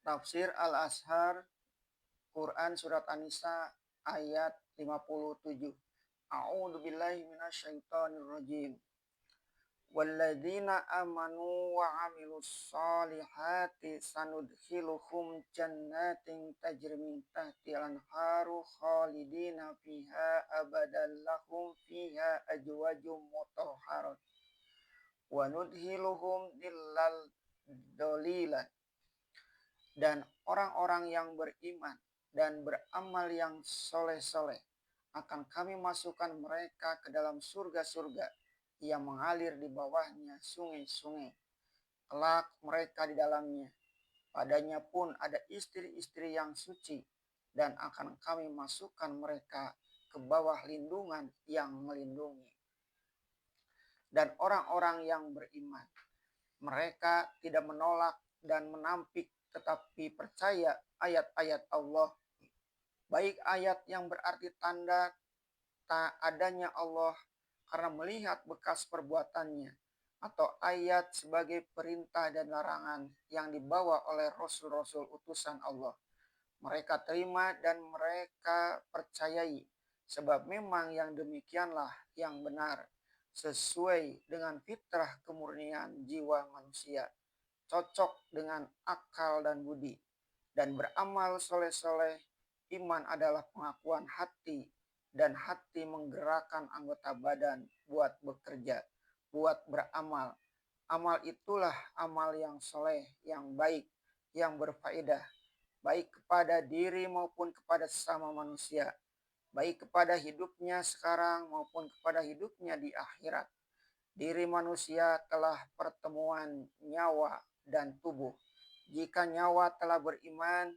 Tafsir Al-Azhar Quran Surat An-Nisa ayat 57. A'udzu billahi minasyaitonir rajim. Walladzina amanu wa 'amilus solihati sanudkhiluhum jannatin tajri min tahtiha al-anharu khalidina fiha abadan lahum fiha azwajum mutahharat wa nudkhiluhum dhillal dhalila. Dan orang-orang yang beriman dan beramal yang soleh-soleh akan kami masukkan mereka ke dalam surga-surga yang mengalir di bawahnya sungai-sungai. Kelak mereka di dalamnya. Padanya pun ada istri-istri yang suci dan akan kami masukkan mereka ke bawah lindungan yang melindungi. Dan orang-orang yang beriman, mereka tidak menolak dan menampik tetapi percaya ayat-ayat Allah, baik ayat yang berarti tanda tak adanya Allah karena melihat bekas perbuatannya, atau ayat sebagai perintah dan larangan yang dibawa oleh rasul-rasul utusan Allah. Mereka terima dan mereka percayai, sebab memang yang demikianlah yang benar, sesuai dengan fitrah kemurnian jiwa manusia, cocok dengan akal dan budi, dan beramal soleh-soleh. Iman adalah pengakuan hati, dan hati menggerakkan anggota badan buat bekerja, buat beramal. Amal itulah amal yang soleh, yang baik, yang berfaedah, baik kepada diri maupun kepada sesama manusia, baik kepada hidupnya sekarang maupun kepada hidupnya di akhirat. Diri manusia telah pertemuan nyawa dan tubuh. Jika nyawa telah beriman,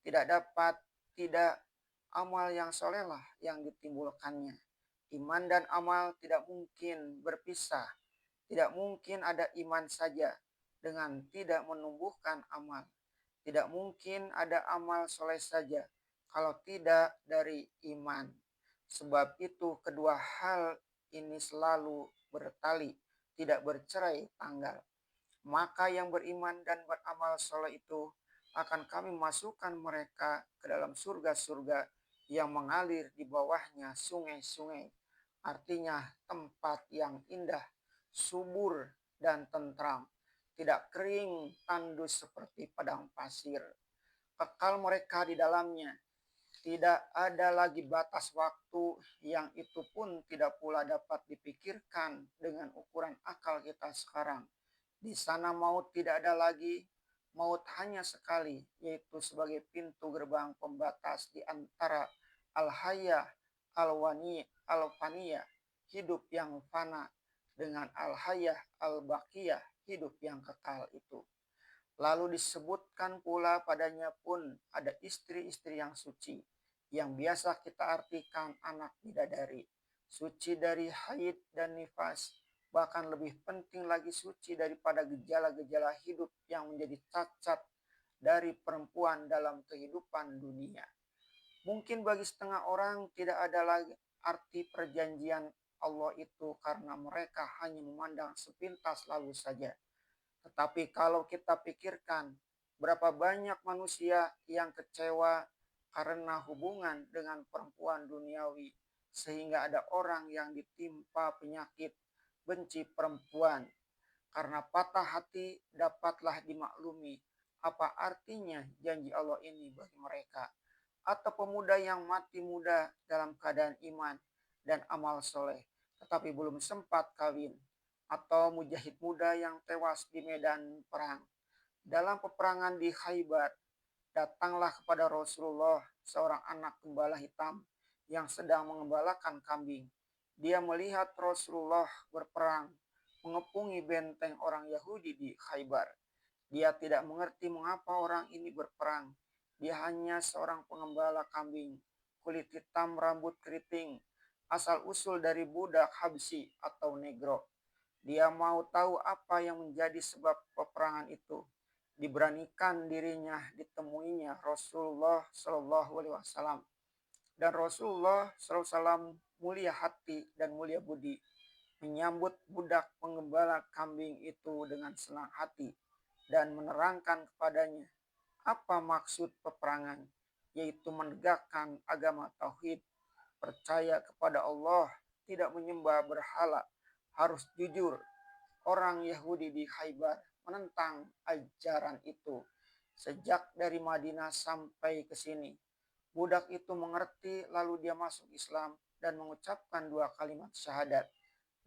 tidak amal yang solehlah yang ditimbulkannya. Iman dan amal tidak mungkin berpisah. Tidak mungkin ada iman saja dengan tidak menumbuhkan amal. Tidak mungkin ada amal soleh saja kalau tidak dari iman. Sebab itu kedua hal ini selalu bertali, tidak bercerai tanggal. Maka yang beriman dan beramal soleh itu akan kami masukkan mereka ke dalam surga-surga yang mengalir di bawahnya sungai-sungai. Artinya tempat yang indah, subur dan tentram, tidak kering tandus seperti padang pasir. Kekal mereka di dalamnya. Tidak ada lagi batas waktu, yang itu pun tidak pula dapat dipikirkan dengan ukuran akal kita sekarang. Di sana maut tidak ada lagi, maut hanya sekali, yaitu sebagai pintu gerbang pembatas di antara al-hayah, al-faniyah, hidup yang fana, dengan al-hayah, al-baqiyah, hidup yang kekal itu. Lalu disebutkan pula padanya pun ada istri-istri yang suci, yang biasa kita artikan anak bidadari, suci dari haid dan nifas, bahkan lebih penting lagi suci daripada gejala-gejala hidup yang menjadi cacat dari perempuan dalam kehidupan dunia. Mungkin bagi setengah orang tidak ada lagi arti perjanjian Allah itu karena mereka hanya memandang sepintas lalu saja. Tetapi kalau kita pikirkan berapa banyak manusia yang kecewa karena hubungan dengan perempuan duniawi, sehingga ada orang yang ditimpa penyakit benci perempuan. Karena patah hati dapatlah dimaklumi apa artinya janji Allah ini bagi mereka. Atau pemuda yang mati muda dalam keadaan iman dan amal soleh, tetapi belum sempat kawin. Atau mujahid muda yang tewas di medan perang. Dalam peperangan di Khaybar, datanglah kepada Rasulullah seorang anak gembala hitam yang sedang mengembalakan kambing. Dia melihat Rasulullah berperang, mengepungi benteng orang Yahudi di Khaybar. Dia tidak mengerti mengapa orang ini berperang. Dia hanya seorang pengembala kambing, kulit hitam, rambut keriting, asal-usul dari budak Habsyi atau negro. Dia mau tahu apa yang menjadi sebab peperangan itu. Diberanikan dirinya ditemuinya Rasulullah Shallallahu Alaihi Wasallam, dan Rasulullah Shallallahu Alaihi Wasallam mulia hati dan mulia budi, menyambut budak penggembala kambing itu dengan senang hati dan menerangkan kepadanya Apa maksud peperangan? Yaitu menegakkan agama tauhid, percaya kepada Allah, tidak menyembah berhala, harus jujur. Orang Yahudi di Khaybar menentang ajaran itu sejak dari Madinah sampai ke sini. Budak itu mengerti, lalu dia masuk Islam dan mengucapkan 2 kalimat syahadat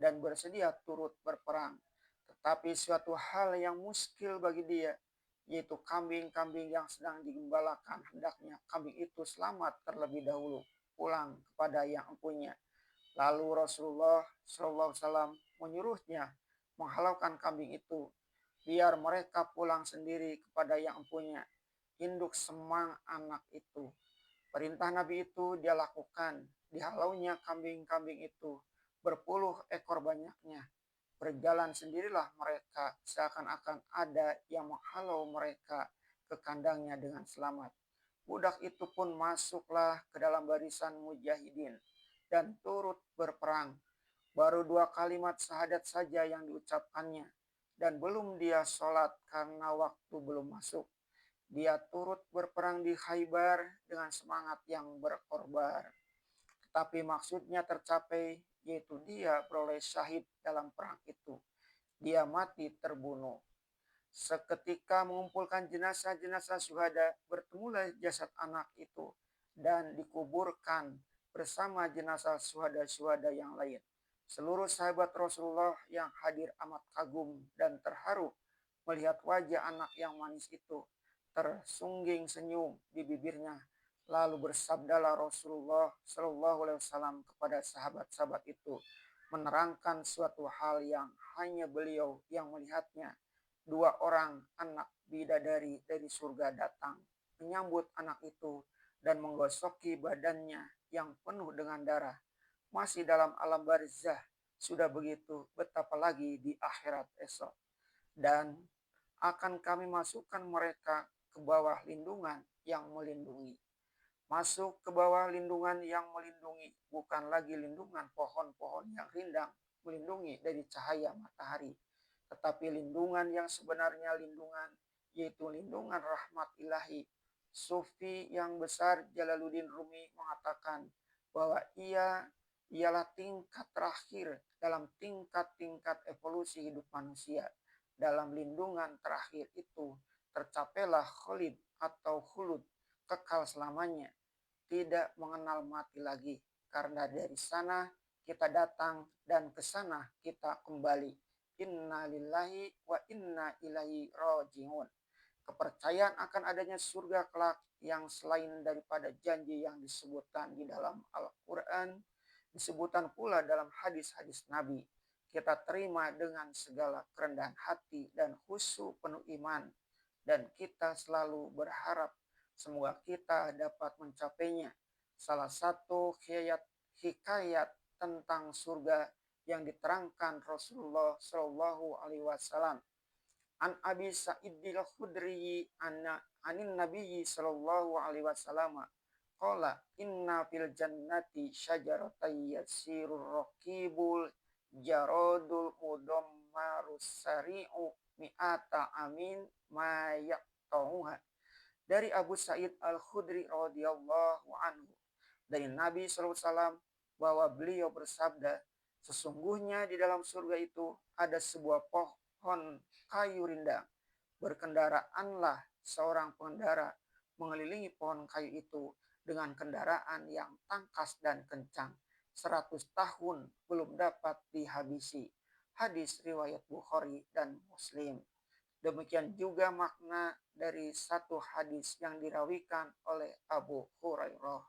dan bersedia turut berperang. Tetapi suatu hal yang muskil bagi dia, yaitu kambing-kambing yang sedang digembalakan, hendaknya kambing itu selamat terlebih dahulu pulang kepada yang empunya. Lalu Rasulullah SAW menyuruhnya menghalaukan kambing itu, biar mereka pulang sendiri kepada yang empunya, induk semang anak itu. Perintah Nabi itu dia lakukan, dihalaunya kambing-kambing itu, berpuluh ekor banyaknya. Berjalan sendirilah mereka, seakan-akan ada yang menghalau mereka ke kandangnya dengan selamat. Budak itu pun masuklah ke dalam barisan mujahidin dan turut berperang. Baru 2 kalimat syahadat saja yang diucapkannya, dan belum dia sholat karena waktu belum masuk. Dia turut berperang di Khaybar dengan semangat yang berkorban. Tetapi maksudnya tercapai, yaitu dia beroleh syahid dalam perang itu. Dia mati terbunuh. Seketika mengumpulkan jenazah-jenazah syuhada, bertemulah jasad anak itu dan dikuburkan bersama jenazah syuhada-syuhada yang lain. Seluruh sahabat Rasulullah yang hadir amat kagum dan terharu melihat wajah anak yang manis itu. Tersungging senyum di bibirnya. Lalu bersabdalah Rasulullah Shallallahu Alaihi Wasallam kepada sahabat-sahabat itu, menerangkan suatu hal yang hanya beliau yang melihatnya. 2 orang anak bidadari dari surga datang menyambut anak itu dan menggosoki badannya yang penuh dengan darah. Masih dalam alam barzah, sudah begitu, betapa lagi di akhirat esok. Dan akan kami masukkan mereka ke bawah lindungan yang melindungi. Masuk ke bawah lindungan yang melindungi, bukan lagi lindungan pohon-pohon yang rindang melindungi dari cahaya matahari, tetapi lindungan yang sebenarnya lindungan, yaitu lindungan rahmat ilahi. Sufi yang besar Jalaluddin Rumi mengatakan bahwa ialah tingkat terakhir dalam tingkat-tingkat evolusi hidup manusia. Dalam lindungan terakhir itu tercapailah kholid atau khulud, kekal selamanya, tidak mengenal mati lagi, karena dari sana kita datang dan ke sana kita kembali. Inna lillahi wa inna ilaihi rajiun. Kepercayaan akan adanya surga kelak yang selain daripada janji yang disebutkan di dalam Al-Quran, disebutkan pula dalam hadis-hadis Nabi. Kita terima dengan segala kerendahan hati dan khusyuk penuh iman. Dan kita selalu berharap semoga kita dapat mencapainya. Salah satu hikayat tentang surga yang diterangkan Rasulullah Shallallahu Alaihi Wasallam. An Abi Sa'idil Khudri anin Nabi Shallallahu Alaihi Wasallam qala inna fil jannati syajaratay yasirur raqibul jarodul mudammarus sari'u mi'ata amin ma yaqtauha. Dari Abu Sa'id Al-Khudri radhiyallahu anhu, dari Nabi SAW, bahwa beliau bersabda, sesungguhnya di dalam surga itu ada sebuah pohon kayu rindang. Berkendaraanlah seorang pengendara mengelilingi pohon kayu itu dengan kendaraan yang tangkas dan kencang. 100 tahun belum dapat dihabisi. Hadis riwayat Bukhari dan Muslim. Demikian juga makna dari satu hadis yang dirawikan oleh Abu Hurairah